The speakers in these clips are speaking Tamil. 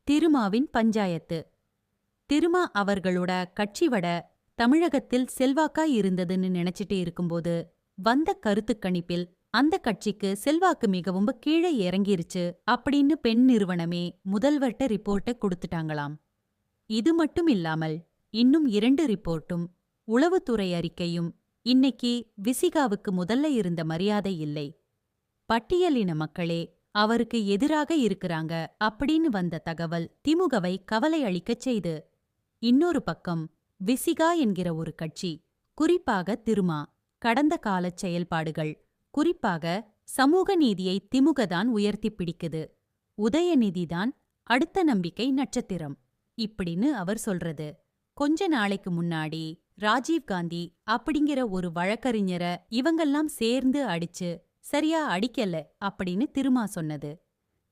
திருமாவின் பஞ்சாயத்து. திருமா அவர்களோட கட்சி தமிழகத்தில் செல்வாக்காய் இருந்ததுன்னு நினைச்சிட்டு இருக்கும்போது வந்த கருத்துக் கணிப்பில் அந்த கட்சிக்கு செல்வாக்கு மிகவும் கீழே இறங்கிருச்சு அப்படின்னு பெண் நிறுவனமே முதல்வர்ட்ட ரிப்போர்ட்டை கொடுத்துட்டாங்களாம். இது மட்டும் இல்லாமல் இன்னும் 2 ரிப்போர்ட்டும் உளவுத்துறை அறிக்கையும் இன்னைக்கு விசிகாவுக்கு முதல்ல இருந்த மரியாதை இல்லை, பட்டியலின மக்களே அவருக்கு எதிராக இருக்கிறாங்க அப்படின்னு வந்த தகவல் திமுகவை கவலை அளிக்கச் செய்து. இன்னொரு பக்கம் விசிகா என்கிற ஒரு கட்சி, குறிப்பாக திருமா கடந்த காலச் செயல்பாடுகள், குறிப்பாக சமூக நீதியை திமுகதான் உயர்த்தி பிடிக்குது, உதயநிதிதான் அடுத்த நம்பிக்கை நட்சத்திரம் இப்படின்னு அவர் சொல்றது. கொஞ்ச நாளைக்கு முன்னாடி ராஜீவ்காந்தி அப்படிங்கிற ஒரு வழக்கறிஞரை இவங்கெல்லாம் சேர்ந்து அடிச்சு சரியா அடிக்கல அப்படின்னு திருமா சொன்னது.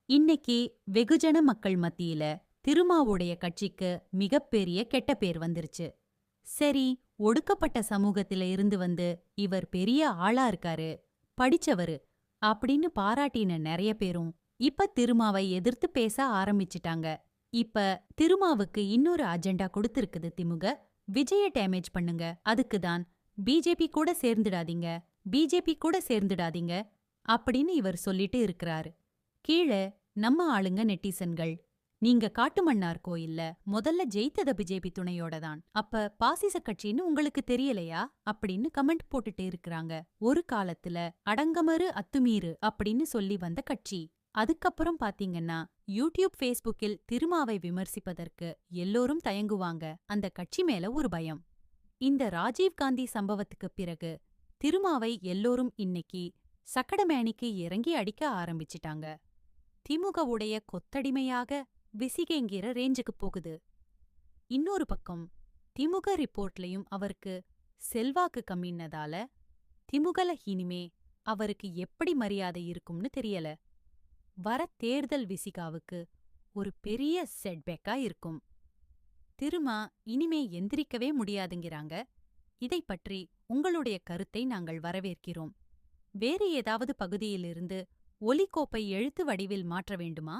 இன்னைக்கு வெகுஜன மக்கள் மத்தியில திருமாவுடைய கட்சிக்கு மிகப்பெரிய கெட்ட பேர் வந்துருச்சு. சரி, ஒடுக்கப்பட்ட சமூகத்தில இருந்து வந்து இவர் பெரிய ஆளா இருக்காரு, படிச்சவரு அப்படின்னு பாராட்டின நிறைய பேரும் இப்ப திருமாவை எதிர்த்து பேச ஆரம்பிச்சிட்டாங்க. இப்ப திருமாவுக்கு இன்னொரு அஜெண்டா கொடுத்திருக்குது திமுக. விஜய டேமேஜ் பண்ணுங்க, அதுக்குதான் பிஜேபி கூட சேர்ந்துடாதீங்க, பிஜேபி கூட சேர்ந்துடாதீங்க அப்படின்னு இவர் சொல்லிட்டு இருக்கிறாரு. கீழே நம்ம ஆளுங்க நெட்டிசன்கள், நீங்க காட்டுமன்னார் கோயில்ல முதல்ல ஜெயித்தத பிஜேபி துணையோட தான், அப்ப பாசிச கட்சின்னு உங்களுக்கு தெரியலையா அப்படின்னு கமெண்ட் போட்டுட்டு இருக்கிறாங்க. ஒரு காலத்துல அடங்கமறு அத்துமீறு அப்படின்னு சொல்லி வந்த கட்சி. அதுக்கப்புறம் பாத்தீங்கன்னா யூடியூப் ஃபேஸ்புக்கில் திருமாவை விமர்சிப்பதற்கு எல்லோரும் தயங்குவாங்க. அந்த கட்சி மேல ஒரு பயம். இந்த ராஜீவ்காந்தி சம்பவத்துக்கு பிறகு திருமாவை எல்லோரும் இன்னைக்கு சக்கடமேனிக்கு இறங்கி அடிக்க ஆரம்பிச்சிட்டாங்க. திமுகவுடைய கொத்தடிமையாக விசிகேங்கிற ரேஞ்சுக்கு போகுது. இன்னொரு பக்கம் திமுக ரிப்போர்ட்லயும் அவருக்கு செல்வாக்கு கம்மின்னதால திமுகல இனிமே அவருக்கு எப்படி மரியாதை இருக்கும்னு தெரியல. வர தேர்தல் விசிகாவுக்கு ஒரு பெரிய செட்பேக்கா இருக்கும். திருமா இனிமே எந்திரிக்கவே முடியாதுங்கிறாங்க. இதை பற்றி உங்களுடைய கருத்தை நாங்கள் வரவேற்கிறோம். வேறு ஏதாவது பகுதியிலிருந்து ஒலிக்கோப்பை எழுத்து வடிவில் மாற்ற வேண்டுமா?